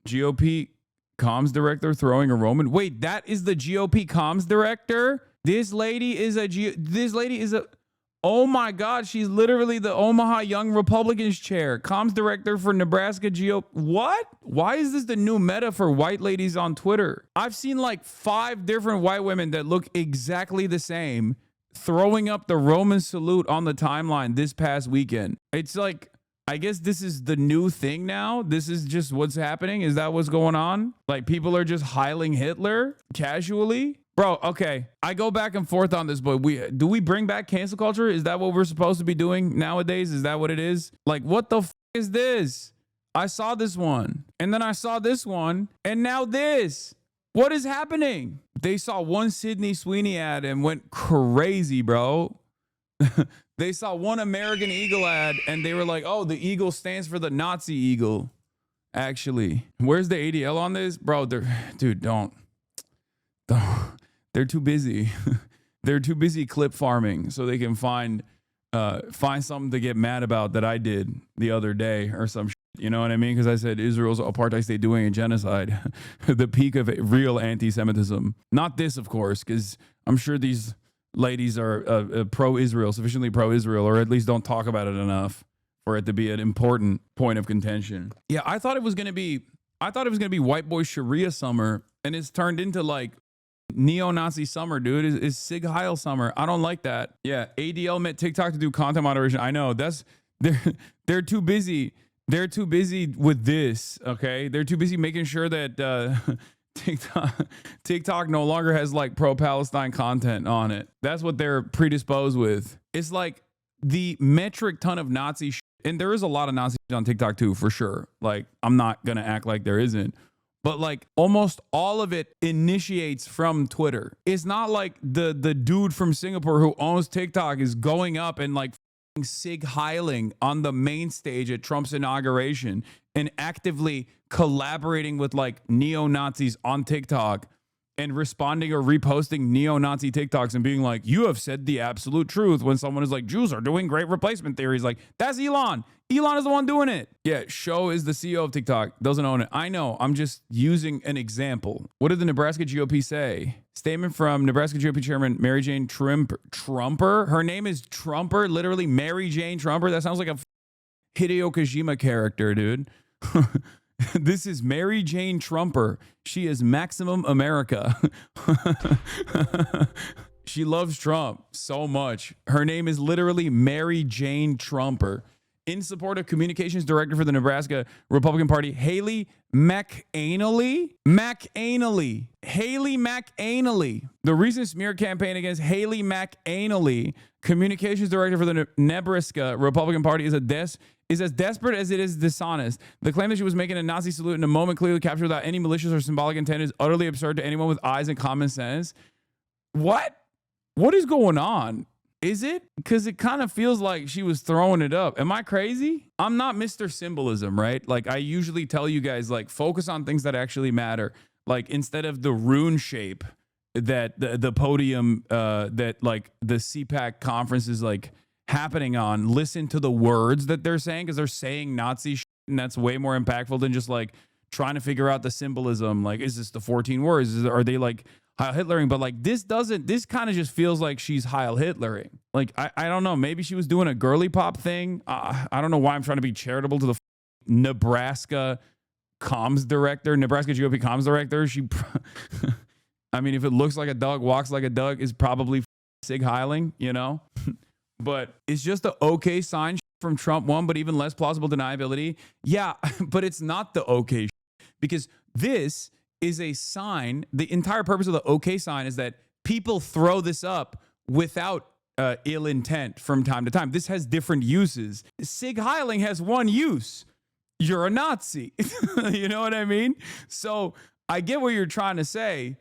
GOP comms director throwing a Roman. Wait, that is the GOP comms director? This lady is a oh my God, she's literally the Omaha Young Republicans chair, comms director for Nebraska GOP. What? Why is this the new meta for white ladies on Twitter? I've seen like 5 different white women that look exactly the same throwing up the Roman salute on the timeline this past weekend. It's like, I guess this is the new thing now. This is just what's happening. Is that what's going on? Like people are just heiling Hitler casually? Bro, okay. I go back and forth on this, but do we bring back cancel culture? Is that what we're supposed to be doing nowadays? Is that what it is? Like, what the is this? I saw this one, and then I saw this one, and now this. What is happening? They saw one Sydney Sweeney ad and went crazy, bro. They saw one American Eagle ad, and they were like, oh, the eagle stands for the Nazi eagle. Actually, where's the ADL on this? Bro, dude, don't. They're too busy. They're too busy clip farming so they can find something to get mad about that I did the other day or some shit. You know what I mean? Because I said Israel's apartheid state doing a genocide, the peak of real anti-Semitism. Not this, of course, because I'm sure these ladies are pro-Israel, sufficiently pro-Israel, or at least don't talk about it enough for it to be an important point of contention. Yeah, I thought it was gonna be white boy Sharia summer, and it's turned into like neo-Nazi summer, dude. Is Sig Heil summer. I don't like that. Yeah, ADL met TikTok to do content moderation. I know they're too busy. They're too busy with this. Okay, they're too busy making sure that TikTok no longer has like pro-Palestine content on it. That's what they're predisposed with. It's like the metric ton of Nazi shit, and there is a lot of Nazi shit on TikTok too, for sure. Like, I'm not gonna act like there isn't. But like almost all of it initiates from Twitter. It's not like the dude from Singapore who owns TikTok is going up and like Sig Heiling on the main stage at Trump's inauguration and actively collaborating with like neo-Nazis on TikTok and responding or reposting neo-Nazi TikToks and being like, you have said the absolute truth, when someone is like, Jews are doing great replacement theories. Like, that's Elon. Elon is the one doing it. Yeah, Show is the CEO of TikTok. Doesn't own it. I know. I'm just using an example. What did the Nebraska GOP say? Statement from Nebraska GOP Chairman Mary Jane Trumper. Her name is Trumper. Literally Mary Jane Trumper. That sounds like a Hideo Kojima character, dude. This is Mary Jane Trumper. She is Maximum America. She loves Trump so much. Her name is literally Mary Jane Trumper. In support of Communications Director for the Nebraska Republican Party, Haley McAnally. Haley McAnally. The recent smear campaign against Haley McAnally, Communications Director for the Nebraska Republican Party, is as desperate as it is dishonest. The claim that she was making a Nazi salute in a moment clearly captured without any malicious or symbolic intent is utterly absurd to anyone with eyes and common sense. What? What is going on? Is it? Because it kind of feels like she was throwing it up. Am I crazy? I'm not Mr. Symbolism, right? Like, I usually tell you guys, like, focus on things that actually matter. Like, instead of the rune shape that the podium that, like, the CPAC conference is, like, happening on, listen to the words that they're saying, because they're saying Nazi shit, and that's way more impactful than just, like, trying to figure out the symbolism. Like, is this the 14 words? Are they, like, Heil Hitlering? But like this kind of just feels like she's Heil Hitlering. Like, I don't know, maybe she was doing a girly pop thing. I don't know why I'm trying to be charitable to the Nebraska comms director, Nebraska GOP comms director. I mean, if it looks like a dog, walks like a dog, is probably Sig Heiling, you know? But it's just the okay sign from Trump one, but even less plausible deniability. Yeah, but it's not the okay because this is a sign. The entire purpose of the okay sign is that people throw this up without ill intent from time to time. This has different uses. Sig Heiling has one use. You're a Nazi. You know what I mean? So I get what you're trying to say,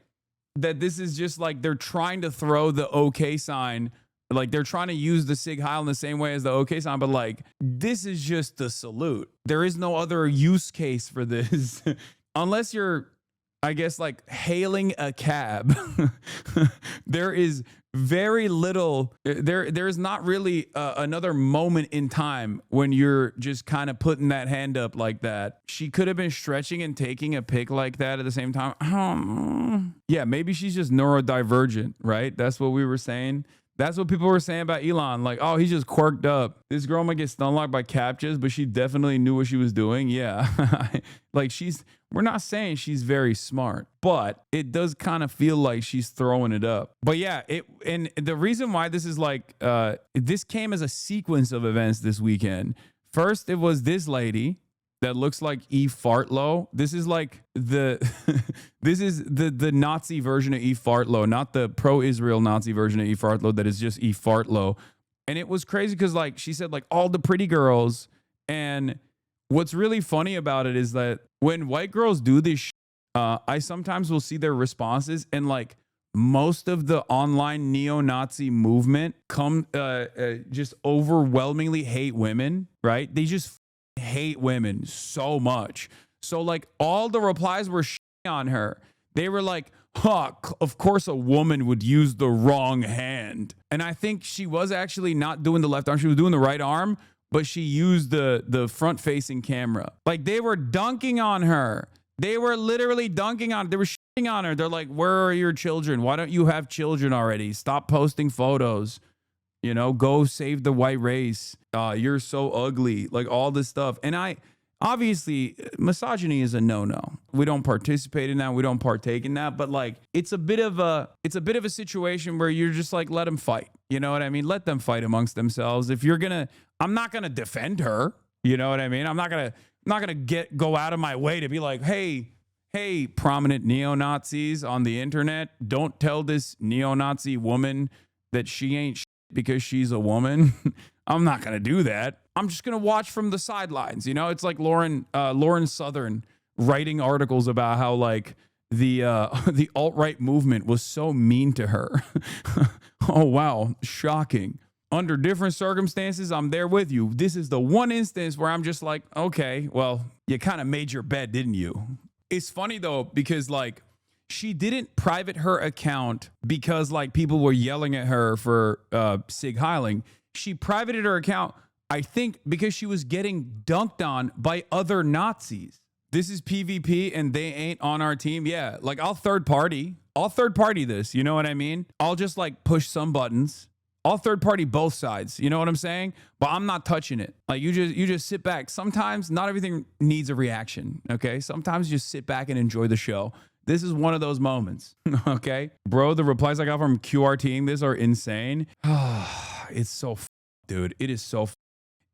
that this is just like they're trying to throw the okay sign. Like they're trying to use the Sig Heil in the same way as the okay sign, but like this is just the salute. There is no other use case for this. Unless you're I guess, like hailing a cab. There is very little, there's not really another moment in time when you're just kind of putting that hand up like that. She could have been stretching and taking a pic like that at the same time. Yeah, maybe she's just neurodivergent, right? That's what we were saying. That's what people were saying about Elon. Like, oh, he's just quirked up. This girl might get stun locked by captchas, but she definitely knew what she was doing. Yeah. Like we're not saying she's very smart, but it does kind of feel like she's throwing it up. But yeah, and the reason why this is like, this came as a sequence of events this weekend. First, it was this lady that looks like Eve Fartlow. This is like this is the Nazi version of Eve Fartlow, not the pro-Israel Nazi version of Eve Fartlow that is just Eve Fartlow. And it was crazy because like she said like all the pretty girls. And what's really funny about it is that when white girls do this, I sometimes will see their responses, and like most of the online neo-Nazi movement just overwhelmingly hate women, right? They just hate women so much. So like all the replies were on her. They were like, huh, of course a woman would use the wrong hand. And I think she was actually not doing the left arm. She was doing the right arm, but she used the front facing camera. Like they were dunking on her. They were literally dunking on, they were shitting on her. They're like, where are your children? Why don't you have children already? Stop posting photos. You know, go save the white race. You're so ugly. Like all this stuff. And obviously, misogyny is a no-no. We don't participate in that. We don't partake in that. But like, it's a bit of a situation where you're just like, let them fight. You know what I mean? Let them fight amongst themselves. If you're I'm not gonna defend her. You know what I mean? I'm not gonna go out of my way to be like, hey, prominent neo-Nazis on the internet, don't tell this neo-Nazi woman that she ain't because she's a woman. I'm not going to do that. I'm just going to watch from the sidelines. You know, it's like Lauren Southern writing articles about how like the alt-right movement was so mean to her. Oh, wow. Shocking. Under different circumstances, I'm there with you. This is the one instance where I'm just like, okay, well, you kind of made your bed, didn't you? It's funny though, because like, she didn't private her account because like people were yelling at her for sig heiling. She privated her account, I think, because she was getting dunked on by other Nazis. This is PvP and they ain't on our team. Yeah, like I'll third party this. You know what I mean? I'll just like push some buttons. I'll third party both sides. You know what I'm saying? But I'm not touching it. Like you just sit back. Sometimes not everything needs a reaction. Okay. Sometimes you just sit back and enjoy the show. This is one of those moments, okay? Bro, the replies I got from QRTing this are insane. It's so dude. It is so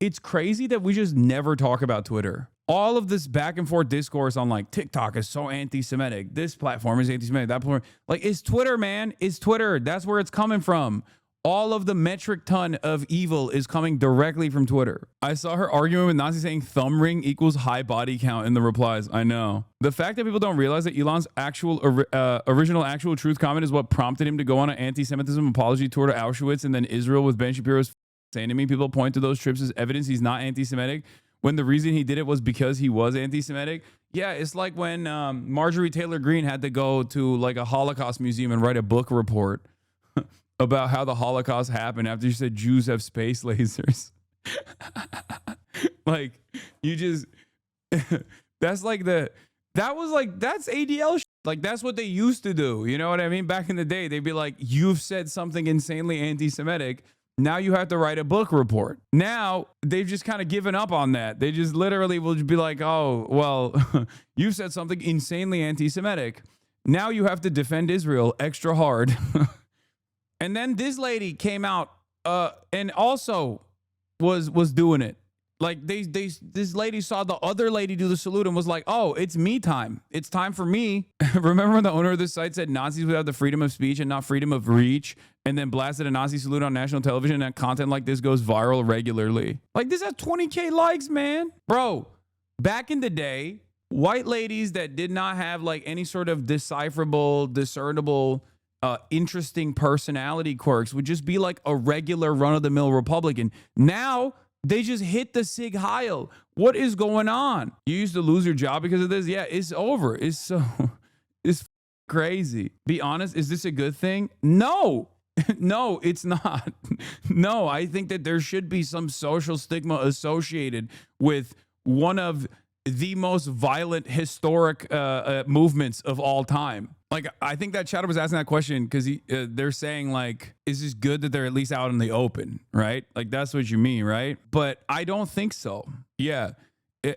It's crazy that we just never talk about Twitter. All of this back and forth discourse on like TikTok is so anti-Semitic. This platform is anti-Semitic. That platform, like, it's Twitter, man. It's Twitter. That's where it's coming from. All of the metric ton of evil is coming directly from Twitter. I saw her arguing with Nazi saying thumb ring equals high body count in the replies. I know. The fact that people don't realize that Elon's original actual truth comment is what prompted him to go on an anti-Semitism apology tour to Auschwitz and then Israel with Ben Shapiro's saying to me, people point to those trips as evidence he's not anti-Semitic when the reason he did it was because he was anti-Semitic. Yeah, it's like when Marjorie Taylor Greene had to go to like a Holocaust museum and write a book report about how the Holocaust happened after she said Jews have space lasers. Like, you just, that's ADL shit. Like, that's what they used to do. You know what I mean? Back in the day, they'd be like, you've said something insanely anti-Semitic. Now you have to write a book report. Now they've just kind of given up on that. They just literally will be like, oh, well, you said something insanely anti-Semitic. Now you have to defend Israel extra hard. And then this lady came out and also was doing it. Like this lady saw the other lady do the salute and was like, oh, it's me time. It's time for me. Remember when the owner of this site said Nazis would have the freedom of speech and not freedom of reach, and then blasted a Nazi salute on national television, and content like this goes viral regularly. Like, this has 20K likes, man. Bro, back in the day, white ladies that did not have like any sort of decipherable, discernible, interesting personality quirks would just be like a regular run-of-the-mill Republican. Now they just hit the Sig Heil. What is going on? You used to lose your job because of this? Yeah, it's over. It's so It's crazy. Be honest, is this a good thing? No. No, it's not. No, I think that there should be some social stigma associated with one of the most violent historic movements of all time. Like, I think that chatter was asking that question because they're saying, like, is this good that they're at least out in the open, right? Like, that's what you mean, right? But I don't think so. Yeah.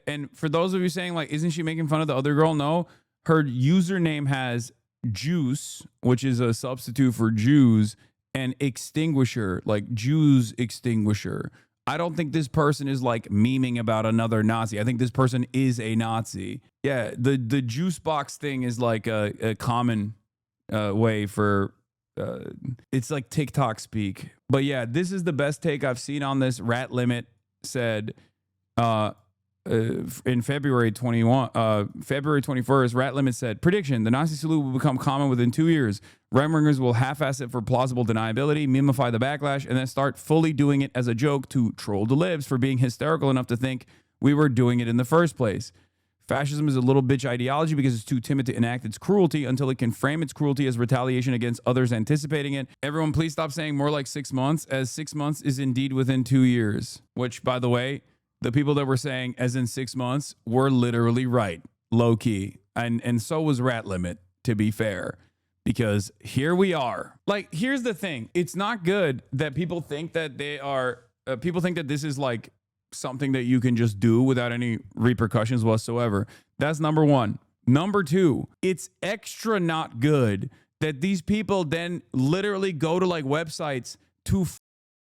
And for those of you saying, like, isn't she making fun of the other girl? No, her username has juice, which is a substitute for Jews, and extinguisher, like Jews extinguisher. I don't think this person is like memeing about another Nazi. I think this person is a Nazi. Yeah, the juice box thing is like a common way for it's like TikTok speak. But yeah, this is the best take I've seen on this. Rat Limit said in February 21st, Rat Limit said, prediction, the Nazi salute will become common within 2 years. Right-wingers will half-ass it for plausible deniability, memify the backlash, and then start fully doing it as a joke to troll the libs for being hysterical enough to think we were doing it in the first place. Fascism is a little bitch ideology because it's too timid to enact its cruelty until it can frame its cruelty as retaliation against others anticipating it. Everyone, please stop saying more like 6 months, as 6 months is indeed within 2 years. Which, by the way, the people that were saying as in 6 months were literally right, low key. And so was Rat Limit, to be fair, because here we are. Like, here's the thing. It's not good that people think that they are, people think that this is like something that you can just do without any repercussions whatsoever. That's number one. Number two, it's extra not good that these people then literally go to like websites to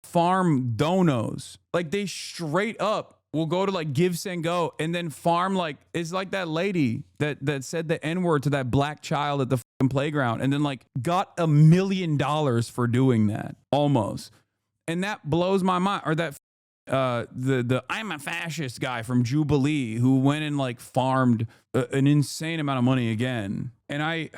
farm donos. Like, they straight up will go to like Give, Send, Go and then farm. Like, it's like that lady that said the N-word to that black child at the fucking playground and then like got $1 million for doing that almost. And that blows my mind. Or that the I'm a fascist guy from Jubilee who went and like farmed an insane amount of money again. And I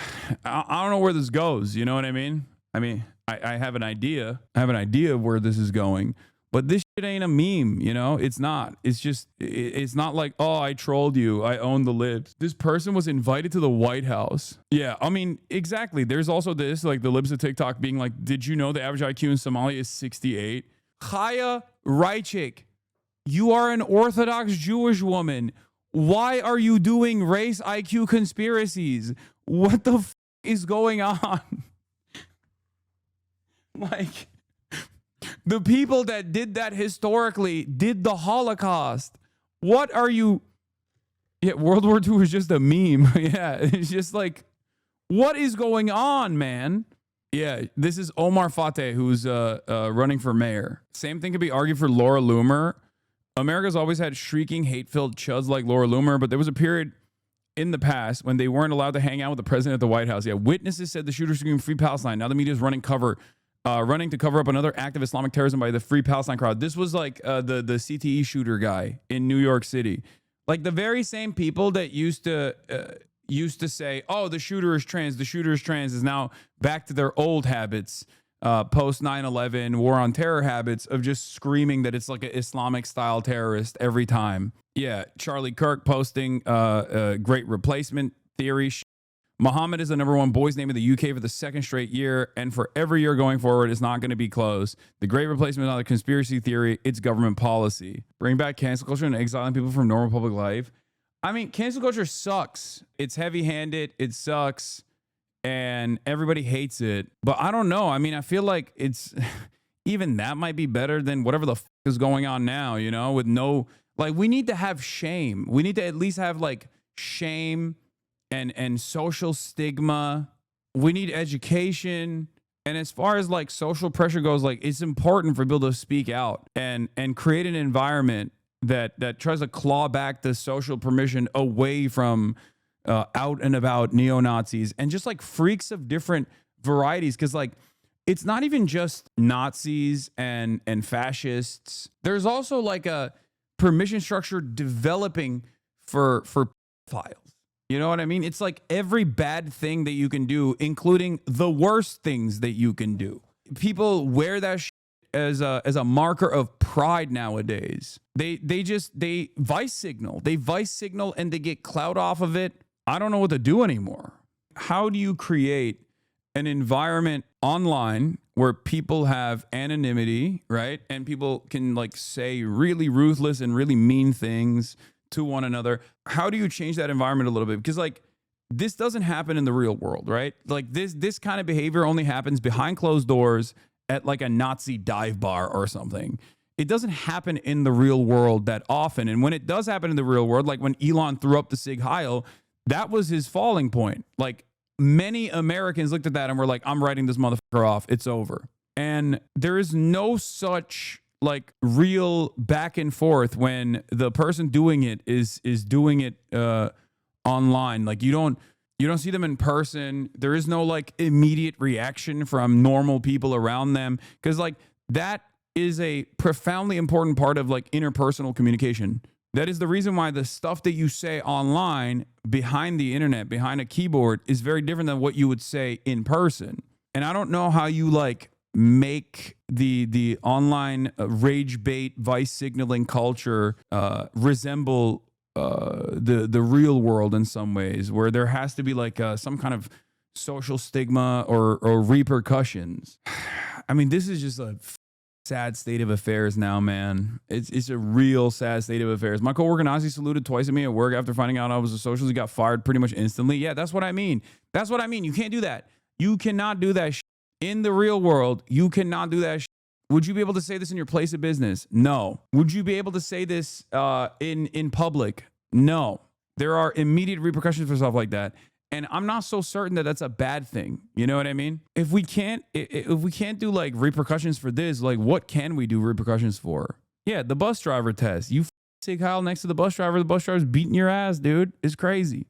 don't know where this goes. You know what I mean? I have an idea. I have an idea of where this is going. But this shit ain't a meme, you know? It's not. It's just, it's not like, oh, I trolled you. I own the libs. This person was invited to the White House. Yeah, I mean, exactly. There's also this, like the libs of TikTok being like, did you know the average IQ in Somalia is 68? Chaya Reichik, you are an Orthodox Jewish woman. Why are you doing race IQ conspiracies? What the f is going on? Like, the people that did that historically did the Holocaust. What are you? Yeah, World War II is just a meme. Yeah, it's just like, what is going on, man? Yeah, this is Omar Fateh, who's running for mayor. Same thing could be argued for Laura Loomer. America's always had shrieking, hate-filled chuds like Laura Loomer, but there was a period in the past when they weren't allowed to hang out with the president at the White House. Yeah, witnesses said the shooter screamed Free Palestine. Now the media is running to cover up another act of Islamic terrorism by the Free Palestine crowd. This was like the CTE shooter guy in New York City. Like, the very same people that used to say, oh, the shooter is trans, is now back to their old habits, post 9/11 war on terror habits of just screaming that it's like an Islamic style terrorist every time. Yeah, Charlie Kirk posting great replacement theory. Muhammad is the #1 boys' name in the UK for the second straight year, and for every year going forward, it's not going to be close. The Great Replacement is not a conspiracy theory, it's government policy. Bring back cancel culture and exiling people from normal public life. I mean, cancel culture sucks. It's heavy-handed, it sucks, and everybody hates it. But I don't know. I mean, I feel like it's even that might be better than whatever the f is going on now, you know, with no, like, we need to have shame. We need to at least have like shame and social stigma. We need education. And as far as like social pressure goes, like, it's important for people to speak out and create an environment that tries to claw back the social permission away from out and about neo-Nazis and just like freaks of different varieties. Cause like, it's not even just Nazis and fascists. There's also like a permission structure developing for pedophiles. You know what I mean? It's like every bad thing that you can do, including the worst things that you can do. People wear that shit as a marker of pride nowadays. They vice signal. They vice signal and they get clout off of it. I don't know what to do anymore. how do you create an environment online where people have anonymity, right? And people can like say really ruthless and really mean things to one another. How do you change that environment a little bit? Because like this doesn't happen in the real world, right? Like this kind of behavior only happens behind closed doors at like a Nazi dive bar or something. It doesn't happen in the real world that often. And when it does happen in the real world, like when Elon threw up the Sig Heil, that was his falling point. Like many Americans looked at that and were like, I'm writing this motherfucker off. It's over. And there is no such like real back and forth when the person doing it is doing it online. Like you don't see them in person. There is no like immediate reaction from normal people around them, because like that is a profoundly important part of like interpersonal communication. That is the reason why the stuff that you say online behind the internet, behind a keyboard, is very different than what you would say in person. And I don't know how you like make the online rage bait, vice signaling culture resemble the real world in some ways, where there has to be like some kind of social stigma or repercussions. I mean, this is just a sad state of affairs now, man. It's a real sad state of affairs. My coworker Nazi saluted twice at me at work after finding out I was a socialist. He got fired pretty much instantly. Yeah, that's what I mean. That's what I mean. You can't do that. You cannot do that in the real world. You cannot do that. Would you be able to say this in your place of business? No. Would you be able to say this in public? No. There are immediate repercussions for stuff like that. And I'm not so certain that that's a bad thing. You know what I mean? If we can't do like repercussions for this, like what can we do repercussions for? Yeah, the bus driver test. You Sig Heil next to the bus driver's beating your ass, dude. It's crazy.